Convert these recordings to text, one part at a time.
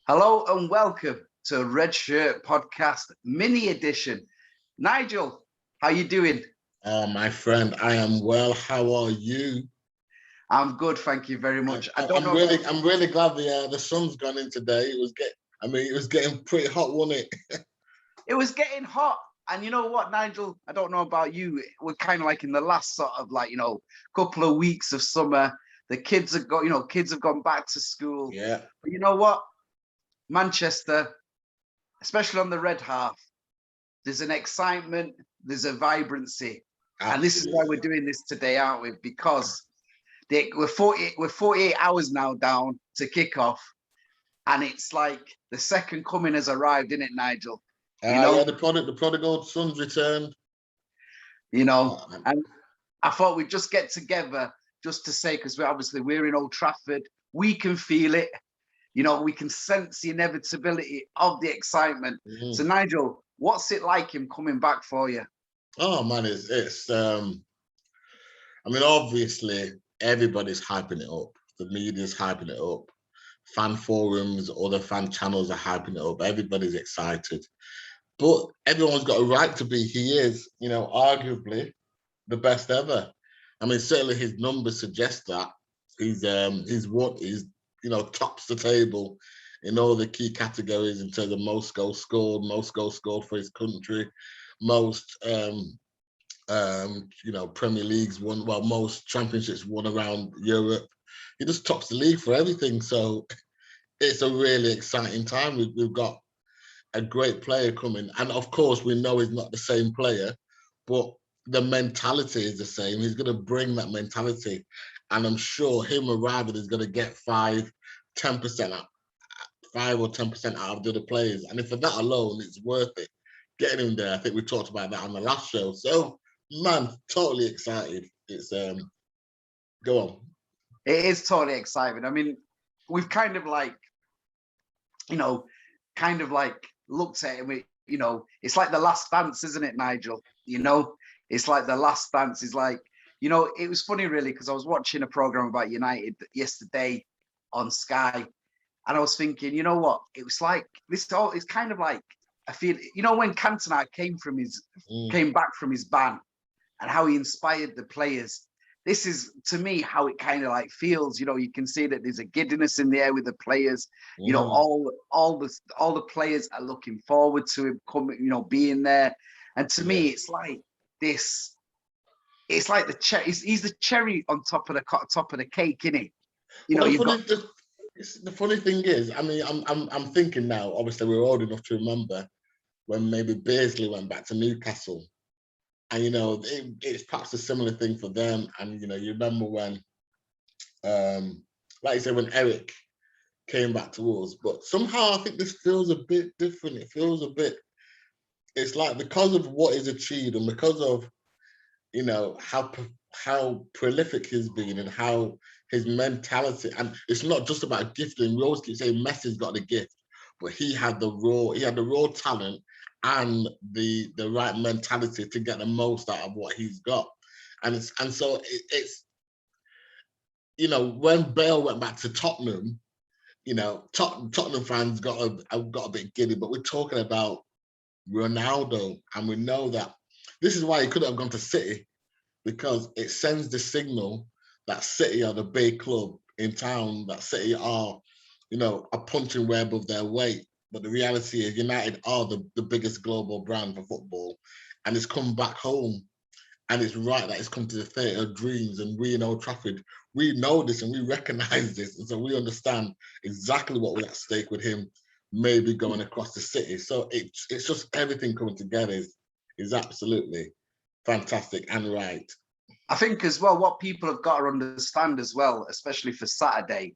Hello and welcome to Red Shirt Podcast Mini Edition. Nigel, how you doing? Oh, my friend, I am well. How are you? I'm good, thank you very much. I don't I'm know really, about I'm you. really glad the sun's gone in today. It was getting pretty hot, wasn't it? It was getting hot. And you know what, Nigel? I don't know about you. We're kind of like in the last sort of couple of weeks of summer. The kids have kids have gone back to school. Yeah, But you know what? Manchester, especially on the red half, there's an excitement, there's a vibrancy. And this is why we're absolutely. doing this today, aren't we? Because we're 48 hours now down to kick off, and it's like the second coming has arrived, isn't it, Nigel? You Yeah, know, the prodigal son's returned. you know, Oh, and I thought we'd just get together just to say, because we're in Old Trafford, we can feel it. You know, we can sense the inevitability of the excitement. So, mhm. Nigel, what's it like him coming back for you? Oh, man, I mean, obviously, everybody's hyping it up. The media's hyping it up. Fan forums, other fan channels are hyping it up. Everybody's excited. But everyone's got a right to be. He is, arguably the best ever. I mean, certainly his numbers suggest that he's tops the table in all the key categories in terms of most goals scored for his country, most Premier Leagues won, well, most championships won around Europe. He just tops the league for everything. So it's a really exciting time. We've got a great player coming. And of course, we know he's not the same player, but the mentality is the same. He's going to bring that mentality. And I'm sure him arriving is going to get 10% out, 5 or 10% out of the other players. And if for that alone, it's worth it. Getting him there, I think we talked about that on the last show. So, man, totally excited. It's go on. It is totally exciting. I mean, we've you know, kind of like looked at it. It's like the last dance, isn't it, Nigel? It's like the last dance is like, it was funny really because I was watching a program about United yesterday on Sky, and I was thinking, you know what? It was like this. All it's kind of like I feel, when Cantona came back from his ban and how he inspired the players. This is to me how it kind of like feels. You can see that there's a giddiness in the air with the players. Mm. All the players are looking forward to him coming, being there. And to Yeah. me, it's like this. It's like he's the cherry on top of the cake, isn't he? Well, You've got the funny thing is, I mean, I'm thinking now. Obviously, we're old enough to remember when maybe Beardsley went back to Newcastle, and it's perhaps a similar thing for them. And you remember when, like you said, when Eric came back to us, but somehow I think this feels a bit different. It feels a bit. It's like because of what is achieved and because of how prolific he's been and how his mentality, and it's not just about gifting. We always keep saying Messi's got the gift, but he had the raw talent and the right mentality to get the most out of what he's got. And so it's when Bale went back to Tottenham, Tottenham fans got a bit giddy, but we're talking about Ronaldo, and we know that this is why he couldn't have gone to City, because it sends the signal that City are the big club in town, that City are, a punching way above their weight. But the reality is United are the biggest global brand for football, and it's come back home. And it's right that it's come to the theatre of dreams, and we in Old Trafford, we know this and we recognise this. And so we understand exactly what was at stake with him maybe going across the city. So it's just everything coming together is absolutely fantastic and right. I think as well what people have got to understand as well, especially for Saturday.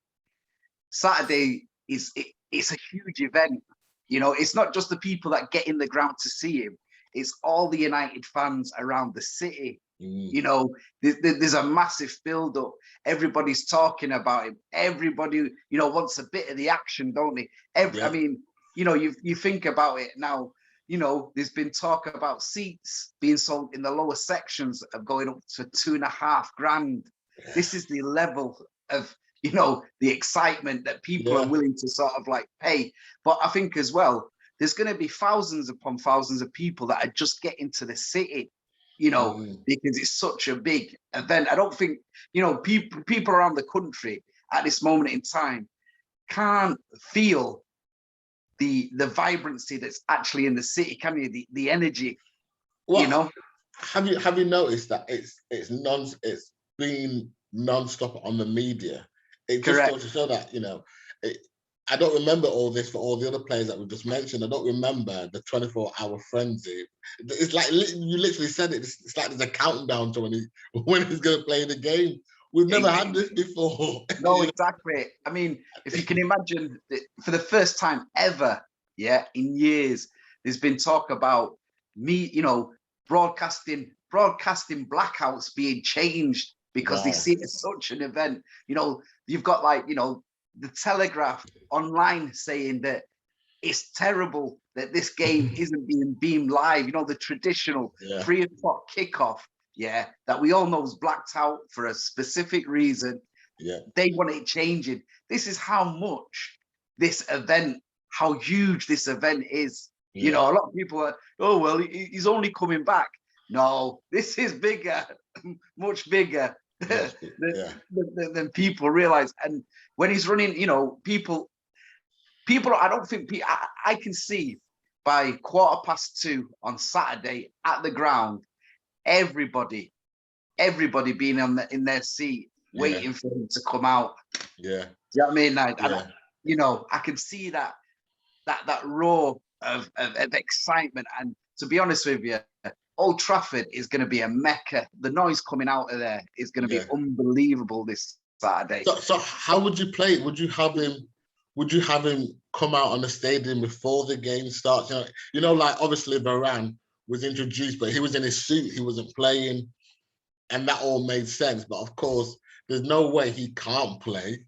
Saturday it's a huge event. It's not just the people that get in the ground to see him. It's all the United fans around the city. Mm. There's a massive build-up. Everybody's talking about him. Everybody, wants a bit of the action, don't they? I Yeah, mean, you think about it now. There's been talk about seats being sold in the lower sections of going up to 2.5 grand. This is the level of you know, the excitement that people are Yeah. willing to sort of like pay. But I think as well, there's going to be thousands upon thousands of people that are just getting to the city, you know, Mm. because it's such a big event. I don't think, you know, people around the country at this moment in time can't feel the vibrancy that's actually in the city, can you? The energy, you Well, know? have you noticed that it's been non-stop on the media? It just Correct. goes to show that, you know, it, I don't remember all this for all the other players that we just mentioned. I don't remember the 24-hour frenzy. It's like you literally said it. It's like there's a countdown to when he's going to play the game. We've never had this before. No, exactly. I mean, if you can imagine that for the first time ever, yeah, in years, there's been talk about me, you know, broadcasting blackouts being changed because they Wow. see it as such an event. You know, you've got like, you know, the Telegraph online saying that it's terrible that this game isn't being beamed live. You know, the traditional Yeah. 3 o'clock kickoff, yeah, that we all know is blacked out for a specific reason. Yeah. They want it changing. This is how much this event, how huge this event is. You Yeah. know, a lot of people are, oh, well, he's only coming back. No, this is bigger, much bigger Yeah. than people realize. And when he's running, you know, people, I don't think, I can see by 2:15 on Saturday at the ground, everybody being in their seat, Yeah. waiting for him to come out. Yeah. You know what I mean? Yeah. You know, I can see that roar of excitement. And to be honest with you, Old Trafford is going to be a mecca. The noise coming out of there is going to be Yeah. unbelievable this Saturday. So how would you play it? Would you have him? Would you have him come out on the stadium before the game starts? You know, like obviously Varane was introduced, but he was in his suit. He wasn't playing, and that all made sense. But of course, there's no way he can't play.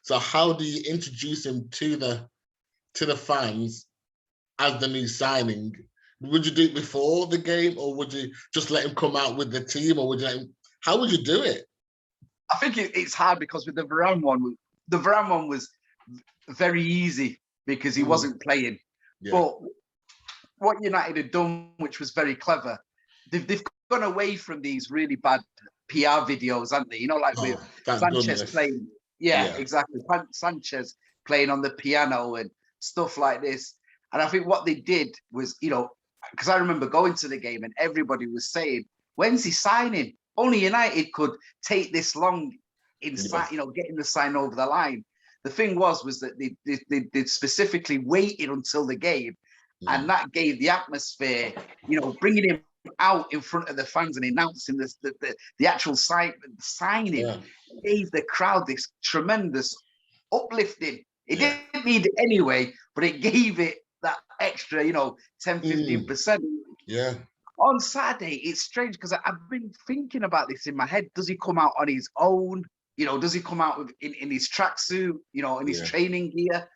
So how do you introduce him to the fans as the new signing? Would you do it before the game, or would you just let him come out with the team, or would you let him? How would you do it? I think it's hard because with the Varane one was very easy because he wasn't playing. Yeah. But what United had done, which was very clever, they've gone away from these really bad PR videos, haven't they? You know, like with Oh, thank Sanchez goodness. playing, yeah, Yeah. exactly. Sanchez playing on the piano and stuff like this. And I think what they did was, you know, because I remember going to the game and everybody was saying, when's he signing? Only United could take this long in, Yeah. you know, getting the sign over the line. The thing was that they specifically waited until the game, and that gave the atmosphere, you know, bringing him out in front of the fans and announcing this, the actual signing Yeah. gave the crowd this tremendous uplifting. It Yeah. didn't need it anyway, but it gave it that extra, you know, 10, 15%. Yeah. On Saturday, it's strange because I've been thinking about this in my head. Does he come out on his own? You know, does he come out in his tracksuit, you know, in his Yeah. training gear?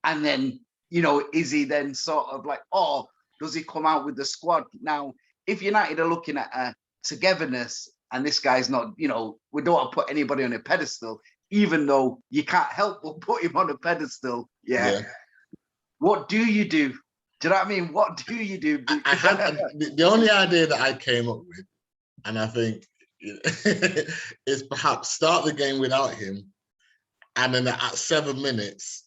And then, you know, is he then sort of like, oh, does he come out with the squad? Now, if United are looking at a togetherness and this guy's not, you know, we don't want to put anybody on a pedestal, even though you can't help but put him on a pedestal. Yeah. What do you do? Do you know what I mean? What do you do? I had the only idea that I came up with, and I think is perhaps start the game without him, and then at 7 minutes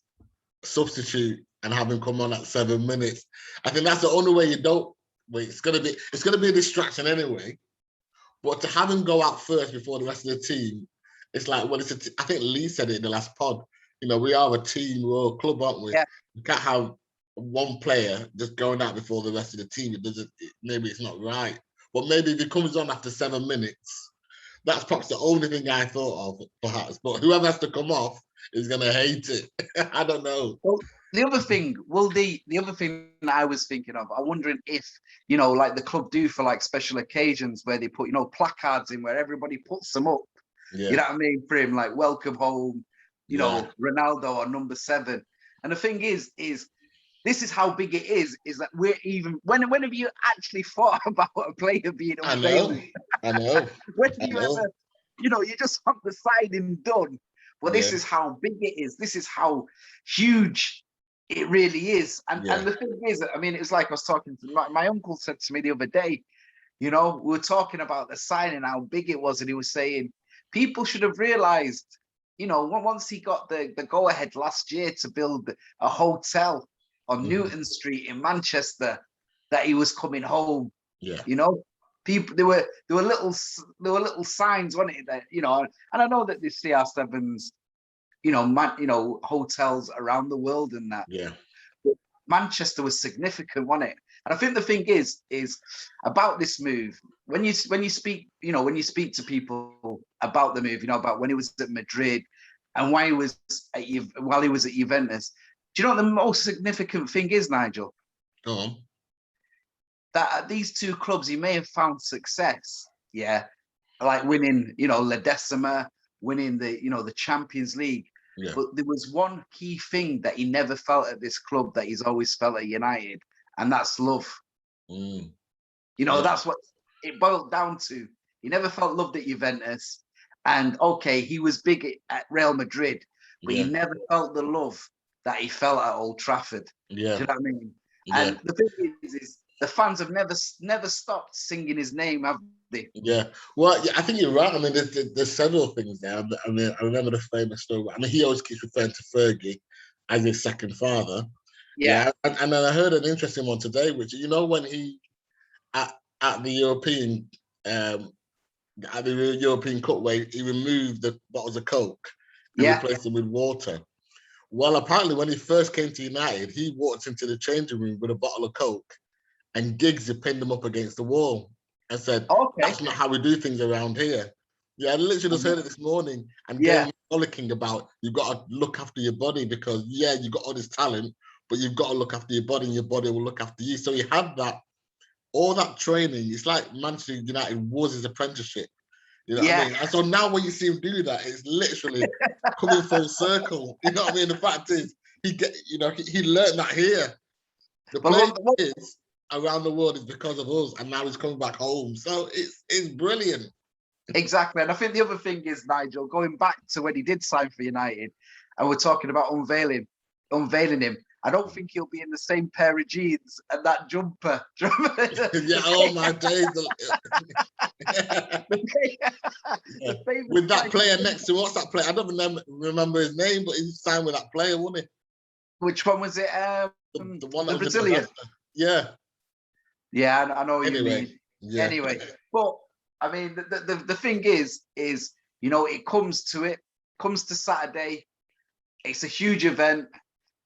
substitute and have him come on at 7 minutes. I think that's the only way you don't wait. It's gonna be a distraction anyway. But to have him go out first before the rest of the team, it's like, well, I think Lee said it in the last pod. You know, we are a team, we're a club, aren't we? Yeah. You can't have one player just going out before the rest of the team. Maybe it's not right. But maybe if he comes on after 7 minutes, that's perhaps the only thing I thought of, perhaps. But whoever has to come off is gonna hate it. I don't know. Well, the other thing, the other thing that I was thinking of, I'm wondering if, you know, like the club do for like special occasions where they put, you know, placards in where everybody puts them up. Yeah. You know what I mean? For him, like welcome home, you know, Ronaldo or number 7. And the thing is this is how big it is that we're even when have you actually thought about a player being unveiled? I know. When do you ever, you know, you just want the signing done. But this is how big it is. This is how huge it really is. And the thing is, I mean, it was like I was talking to my uncle said to me the other day, you know, we were talking about the signing, how big it was, and he was saying people should have realized, you know, once he got the go ahead last year to build a hotel on Newton Street in Manchester, that he was coming home. Yeah. You know, people there were little signs on it that, you know, and I know that the CR7s, you know, hotels around the world and that. Yeah. But Manchester was significant, wasn't it? And I think the thing is about this move, when you speak, you know, when you speak to people about the move, you know, about when he was at Madrid and why he was while he was at Juventus. Do you know what the most significant thing is, Nigel? Go on. That at these two clubs he may have found success, yeah, like winning, you know, La Decima, winning the, you know, the Champions League. Yeah. But there was one key thing that he never felt at this club that he's always felt at United, and that's love. You know, that's what it boiled down to. He never felt loved at Juventus, and okay, he was big at Real Madrid, but he never felt the love that he felt at Old Trafford. Yeah. Do you know what I mean? And the thing is the fans have never stopped singing his name, have they? Yeah. Well, I think you're right. I mean, there's several things there. I mean, I remember the famous story. I mean, he always keeps referring to Fergie as his second father. Yeah. And then I heard an interesting one today, which, you know, when he at the European Cup, where he removed the bottles of Coke and replaced them with water. Well, apparently, when he first came to United, he walked into the changing room with a bottle of Coke, and Giggs had pinned him up against the wall and said, "That's not how we do things around here." Yeah, I literally just heard it this morning, and they're bollocking about you've got to look after your body because you've got all this talent, but you've got to look after your body, and your body will look after you. So he had that, all that training. It's like Manchester United was his apprenticeship. You know what I mean? And so now when you see him do that, it's literally coming full circle. You know what I mean? The fact is, he learned that here. The players around the world is because of us, and now he's coming back home. So it's brilliant. Exactly. And I think the other thing is, Nigel, going back to when he did sign for United, and we're talking about unveiling him, I don't think he'll be in the same pair of jeans and that jumper. Oh my days. With that player next to, what's that player? I don't remember his name, but he signed with that player, wasn't he? Which one was it? The one the Brazilian. Yeah. Yeah, I know what you mean. Yeah. Anyway, but I mean, the thing is, you know, it comes to Saturday. It's a huge event.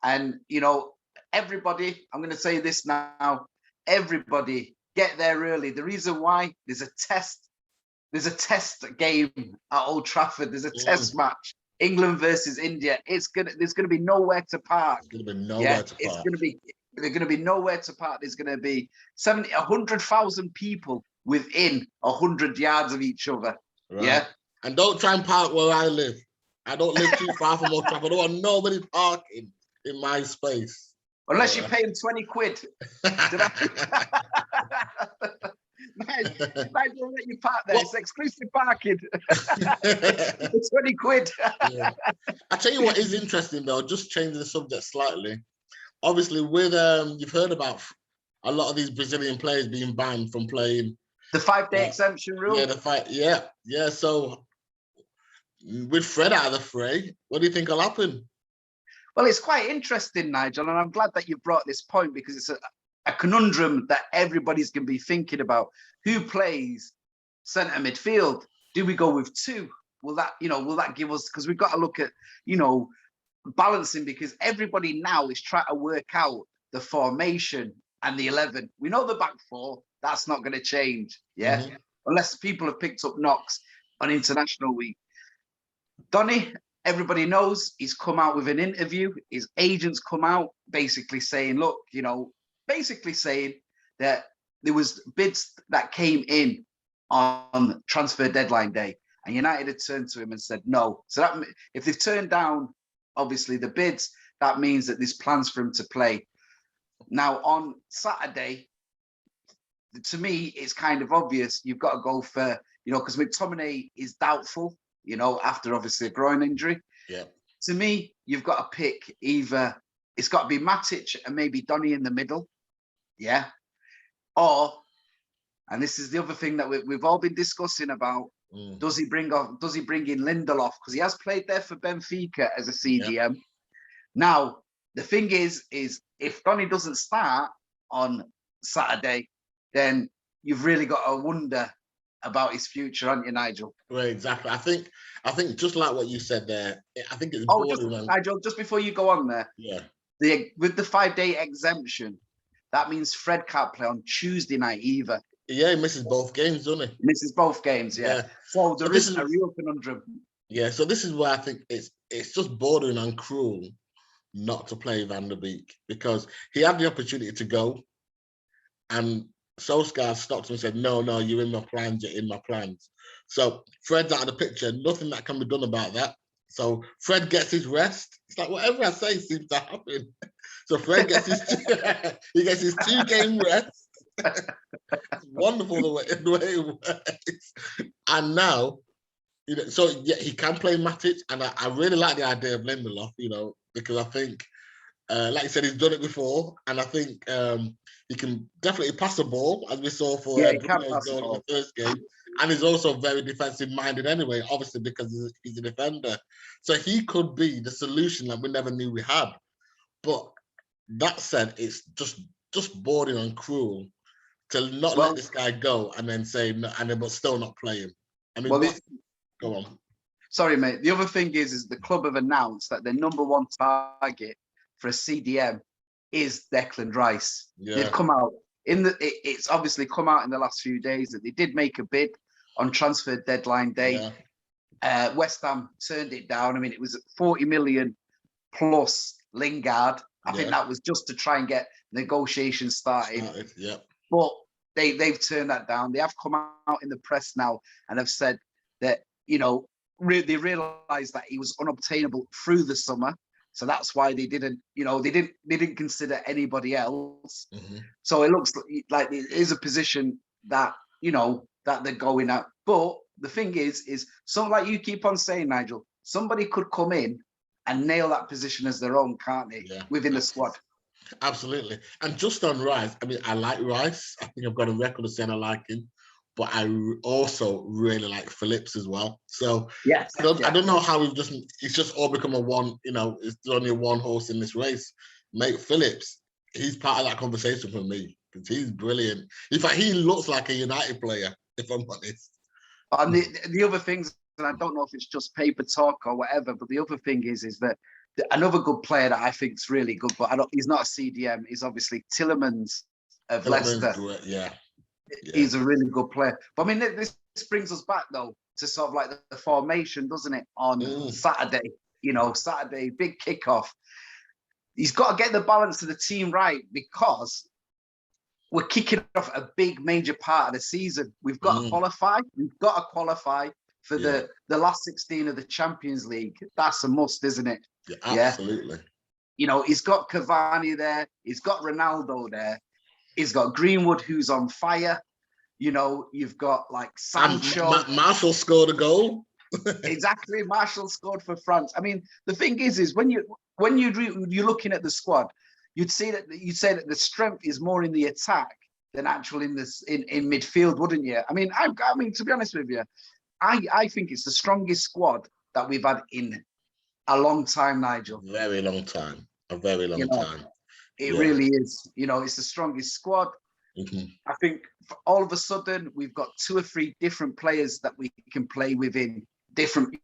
And, you know, everybody, I'm going to say this now, everybody get there early. The reason why, there's a test game at Old Trafford. There's a test match, England versus India. There's going to be nowhere to park. There's going to be nowhere to park. There's going to be nowhere to park. There's going to be 100,000 people within 100 yards of each other. Right. Yeah. And don't try and park where I live. I don't live too far from Old Trafford. I don't want nobody parking in my space. Unless you're paying 20 quid. Nigel, let you park there. It's exclusive parking. 20 quid. I tell you what is interesting though, just changing the subject slightly. Obviously, with you've heard about a lot of these Brazilian players being banned from playing. The 5-day exemption rule. Yeah. So with Fred out of the fray, what do you think will happen? Well, it's quite interesting, Nigel, and I'm glad that you brought this point because it's a conundrum that everybody's going to be thinking about. Who plays centre midfield? Do we go with two? Will that give us, because we've got to look at, you know, balancing, because everybody now is trying to work out the formation and the 11. We know the back four, that's not going to change, unless people have picked up knocks on international week. Donny, everybody knows, he's come out with an interview. His agents come out basically saying, look, you know, that there was bids that came in on transfer deadline day, and United had turned to him and said no. So that if they've turned down, obviously, the bids, that means that there's plans for him to play. Now, on Saturday, to me, it's kind of obvious. You've got to go for, you know, because McTominay is doubtful, you know, after obviously a groin injury. Yeah. To me, you've got to pick either, it's got to be Matic and maybe Donny in the middle. Yeah. Or, and this is the other thing that we've all been discussing about, does he bring in Lindelof? Because he has played there for Benfica as a CDM. Yeah. Now, the thing is if Donny doesn't start on Saturday, then you've really got to wonder about his future, haven't you, Nigel? Well, exactly. I think just like what you said there, I think it's Nigel, just before you go on there, yeah, with the 5-day exemption, that means Fred can't play on Tuesday night either. Yeah, he misses both games, doesn't he? Misses both games, yeah. So there is a real conundrum. Yeah, so this is where I think it's just bordering on cruel not to play Van der Beek, because he had the opportunity to go, and Solskjaer stopped him and said, no, you're in my plans, you're in my plans. So Fred's out of the picture, nothing that can be done about that. So Fred gets his rest. It's like whatever I say seems to happen. So Fred gets his 2-game rest. It's wonderful the way it works. And now, so yeah, he can play Matic, and I really like the idea of Lindelof, because I think, like you said, he's done it before, and I think he can definitely pass the ball, as we saw for Bruno's goal in the first game. And he's also very defensive-minded anyway, obviously, because he's a defender. So he could be the solution that we never knew we had. But that said, it's just bordering on cruel to not let this guy go and then say no, but still not play him. I mean, go on. Sorry, mate. The other thing is the club have announced that their number one target for a CDM is Declan Rice. Yeah. They've come out it's obviously come out in the last few days that they did make a bid on transfer deadline day. Yeah. West Ham turned it down. I mean, it was 40 million plus Lingard. I think that was just to try and get negotiations started. Yeah. But they've turned that down. They have come out in the press now and have said that, they realized that he was unobtainable through the summer. So that's why they didn't consider anybody else. Mm-hmm. So it looks like it is a position that, that they're going at. But the thing is something like you keep on saying, Nigel, somebody could come in and nail that position as their own, can't they? Yeah, within the squad. Absolutely. And just on Rice, I mean, I like Rice. I think I've got a record of saying I like him. But I also really like Phillips as well. So yes, I don't know how it's just all become a one, it's only a one horse in this race. Mate, Phillips, he's part of that conversation for me because he's brilliant. In fact, he looks like a United player, if I'm honest. And the other things, and I don't know if it's just paper talk or whatever, but the other thing is that another good player that I think is really good, but he's not a CDM, is obviously Tielemans of Leicester. Yeah. He's a really good player. But I mean, this brings us back, though, to sort of like the formation, doesn't it? On Saturday, Saturday, big kickoff. He's got to get the balance of the team right because we're kicking off a big major part of the season. We've got to qualify. We've got to qualify for the last 16 of the Champions League. That's a must, isn't it? Yeah, absolutely. He's got Cavani there. He's got Ronaldo there. He's got Greenwood, who's on fire. You've got like Sancho. Marshall scored a goal. Exactly, Marshall scored for France. I mean, the thing is when you're looking at the squad, you'd say that the strength is more in the attack than actual in midfield, wouldn't you? I mean, to be honest with you, I think it's the strongest squad that we've had in a long time, Nigel. Very long time. A very long time. It really is. It's the strongest squad. Mm-hmm. I think all of a sudden we've got 2 or 3 different players that we can play within different,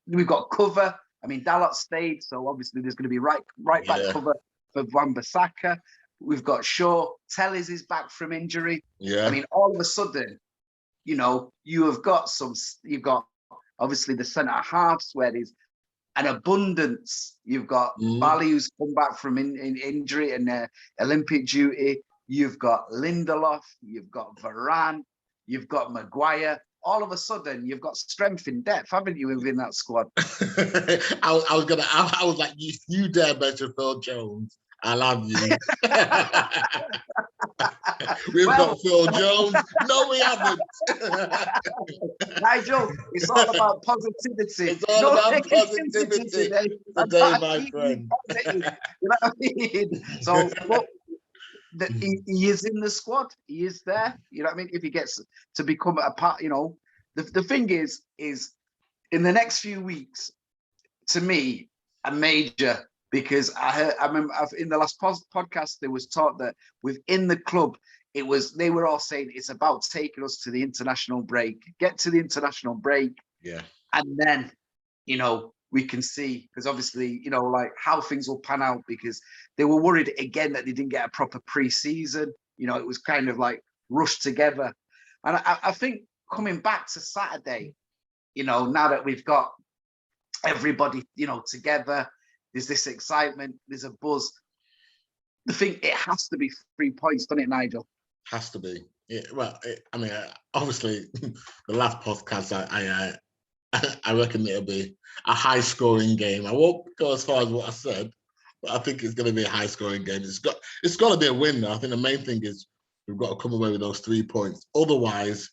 we've got cover. I mean, Dalot stayed, so obviously there's going to be right back cover for Wan-Bissaka. We've got Shaw. Telles is back from injury. Yeah. I mean, all of a sudden, you've got obviously the centre halves where there's an abundance. You've got Bali, who's come back from injury and Olympic duty. You've got Lindelof. You've got Varane. You've got Maguire. All of a sudden, you've got strength in depth, haven't you, within that squad? I was like, you dare mention Phil Jones. I love you. We've Well, got Phil Jones. No, we haven't. Nigel, it's all about positivity. It's all No about negativity positivity today. today, About my keeping friend. positive. You know what I mean? So, but he is in the squad. He is there. You know what I mean? If he gets to become a part, you know, the thing is in the next few weeks, to me, a major, because I remember in the last podcast there was talk that within the club they were all saying it's about taking us to the international break, get to the international break, Yeah, and then you know we can see, because obviously you know like how things will pan out, because they were worried again that they didn't get a proper pre-season. You know, it was kind of like rushed together, and I think coming back to Saturday, you know, now that we've got everybody, you know, together, there's this excitement, there's a buzz. The thing, it has to be 3 points, doesn't it, Nigel? has to be. Yeah, well, I mean, obviously, the last podcast, I reckon it'll be a high-scoring game. I won't go as far as what I said, but I think it's going to be a high-scoring game. It's got to be a win. Though. I think the main thing is we've got to come away with those 3 points. Otherwise,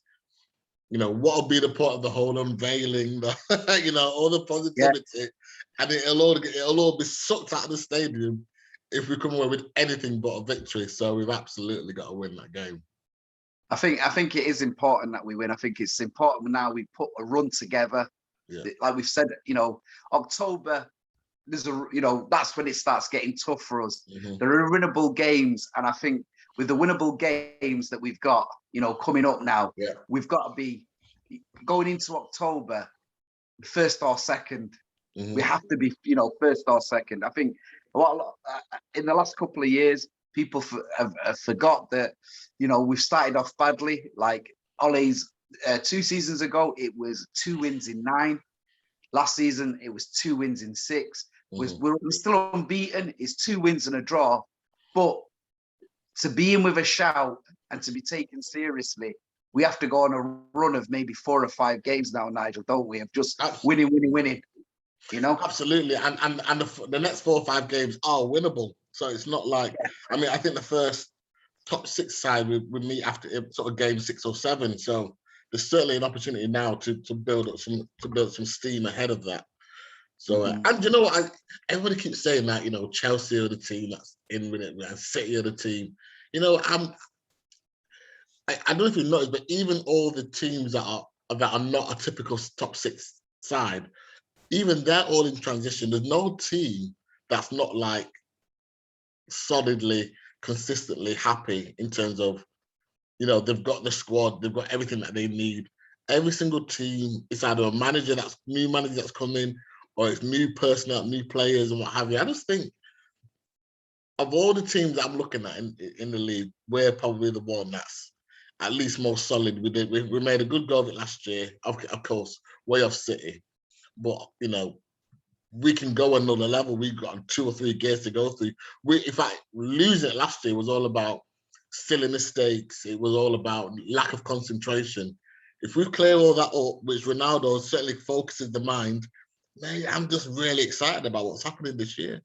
you know, what'll be the point of the whole unveiling, you know, all the positivity, and it'll all be sucked out of the stadium if we come away with anything but a victory. So we've absolutely got to win that game. I think it is important that we win. I think it's important now we put a run together. Yeah. Like we've said, you know, October, you know, that's when it starts getting tough for us. Mm-hmm. There are winnable games, and I think with the winnable games that we've got, you know, coming up now, we've got to be going into October, first or second. Mm-hmm. We have to be, you know, first or second. I think in the last couple of years, people have forgot that, you know, we've started off badly. Like Ollie's 2 seasons ago, it was 2 wins in 9. Last season, it was 2 wins in 6. Mm-hmm. We're still unbeaten. It's 2 wins and a draw. But to be in with a shout and to be taken seriously, we have to go on a run of maybe 4 or 5 games now, Nigel, don't we? Of just winning. You know, absolutely, and the next 4 or 5 games are winnable. So it's not like I mean, I think the first top 6 side we meet after sort of game 6 or 7. So there's certainly an opportunity now to build up some steam ahead of that. So and you know what, everybody keeps saying that, you know, Chelsea are the team that's in with it, and City are the team. You know, I don't know if you noticed, but even all the teams that are not a typical top 6 side, even they're all in transition. There's no team that's not like solidly, consistently happy in terms of, you know, they've got the squad, they've got everything that they need. Every single team, it's either a new manager that's come in, or it's new personnel, new players, and what have you. I just think of all the teams that I'm looking at in the league, we're probably the one that's at least most solid. We made a good go of it last year, of course, way off City. But, you know, we can go another level. We've got 2 or 3 gears to go through. In fact, losing it last year was all about silly mistakes. It was all about lack of concentration. If we clear all that up, which Ronaldo certainly focuses the mind, man, I'm just really excited about what's happening this year.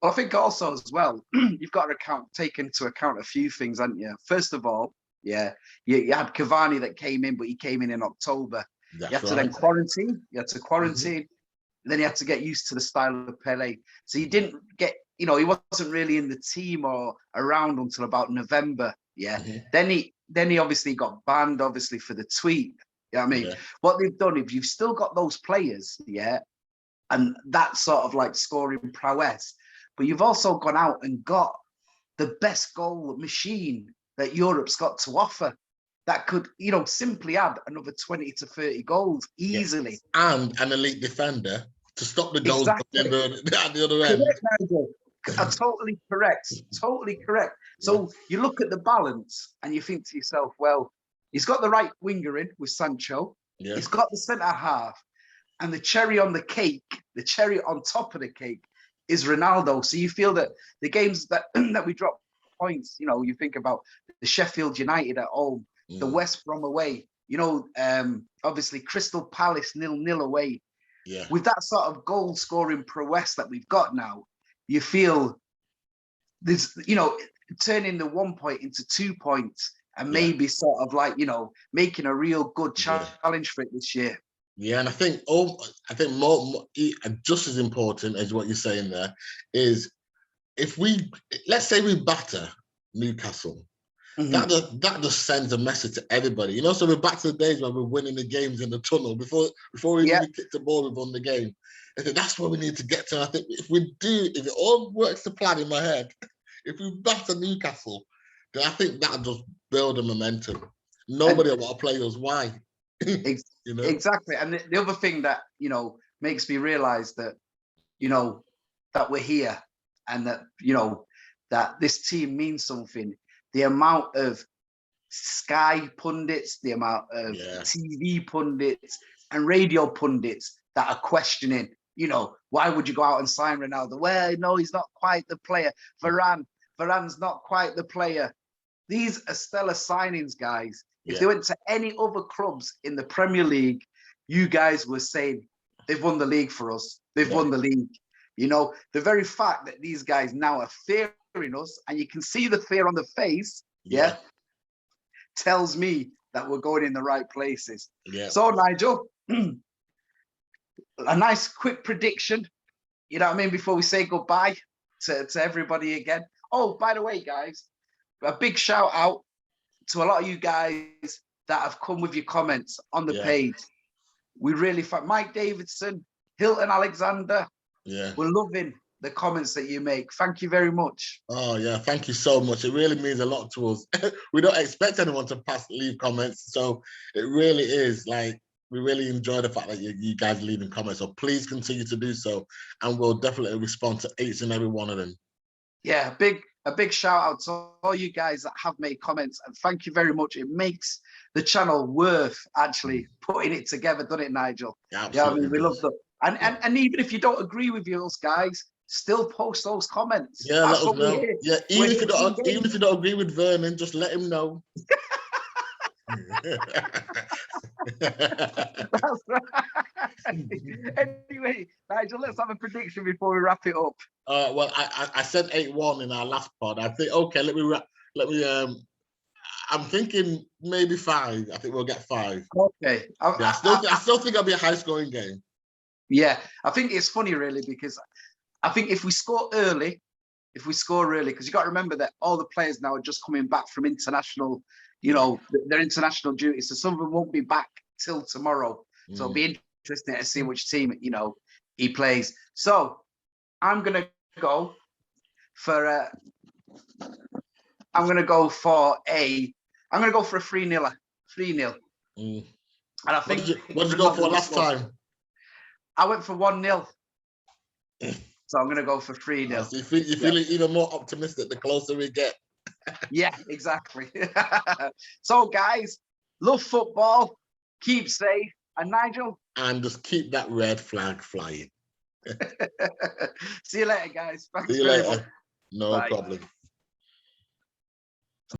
Well, I think also as well, you've got to take into account a few things, haven't you? First of all, you had Cavani that came in, but he came in October. That's you had to then quarantine. You had to quarantine. Mm-hmm. Then you had to get used to the style of Pele. So you didn't get, you know, he wasn't really in the team or around until about November. Yeah. Mm-hmm. Then he obviously got banned, obviously, for the tweet. You know what I mean? Yeah. What they've done, if you've still got those players, and that sort of like scoring prowess, but you've also gone out and got the best goal machine that Europe's got to offer, that could, you know, simply add another 20 to 30 goals easily. Yeah. And an elite defender to stop the goals at the other end. Correct, Nigel. Totally correct. Totally correct. So you look at the balance and you think to yourself, well, he's got the right winger in with Sancho. Yeah. He's got the centre half. And the cherry on the cake, the cherry on top of the cake is Ronaldo. So you feel that the games that we drop points, you know, you think about the Sheffield United at home, the West Brom away, you know, obviously Crystal Palace 0-0 away. Yeah. With that sort of goal scoring prowess that we've got now, you feel this, turning the 1 point into 2 points and Yeah. maybe sort of like, making a real good Yeah. challenge for it this year. Yeah, and I think more just as important as what you're saying there is let's say we batter Newcastle. Mhm. That just sends a message to everybody. So we're back to the days when we're winning the games in the tunnel before we Yeah. even kick the ball, we've won the game. I think that's where we need to get to. And I think if it all works to plan in my head, if we batter Newcastle, then I think that'll just build a momentum. Nobody will want to play us. Why? Exactly. And the other thing that, makes me realize that, that we're here and that, that this team means something. The amount of Sky pundits, the amount of TV pundits and radio pundits that are questioning, why would you go out and sign Ronaldo? Well, no, he's not quite the player. Varane's not quite the player. These are stellar signings, guys. If they went to any other clubs in the Premier League, you guys were saying they've won the league for us. They've won the league. The very fact that these guys now are fearing us, and you can see the fear on the face, tells me that we're going in the right places. Yeah. So, Nigel, a nice quick prediction, you know what I mean, before we say goodbye to everybody again. Oh, by the way, guys, a big shout out to a lot of you guys that have come with your comments on the page. We really Mike Davidson, Hilton Alexander. Yeah, we're loving the comments that you make. Thank you very much. Oh yeah, thank you so much. It really means a lot to us. We don't expect anyone to leave comments, so it really is like we really enjoy the fact that you guys leaving comments. So please continue to do so, and we'll definitely respond to each and every one of them. Yeah, a big shout out to all you guys that have made comments, and thank you very much. It makes the channel worth actually putting it together, doesn't it, Nigel? Yeah, absolutely. I mean, we love them. And even if you don't agree with us, guys, still post those comments. Yeah, let us know. Yeah, even if you don't agree with Vernon, just let him know. That's right. Anyway, Nigel, let's have a prediction before we wrap it up. Well, I said 8-1 in our last pod. I think I'm thinking maybe 5. I think we'll get 5. Okay. I still think it'll be a high scoring game. Yeah, I think it's funny really because I think if we score early, because you got to remember that all the players now are just coming back from international, their international duties. So some of them won't be back till tomorrow. So it'll be interesting to see which team, he plays. So I'm going to go for a 3-0. 3-0. And I think what did you go for last time? I went for 1-0. So I'm going to go for 3-0. So you're feeling even more optimistic the closer we get. Yeah, exactly. So, guys, love football. Keep safe. And Nigel? And just keep that red flag flying. See you later, guys. Thanks See you later. No problem.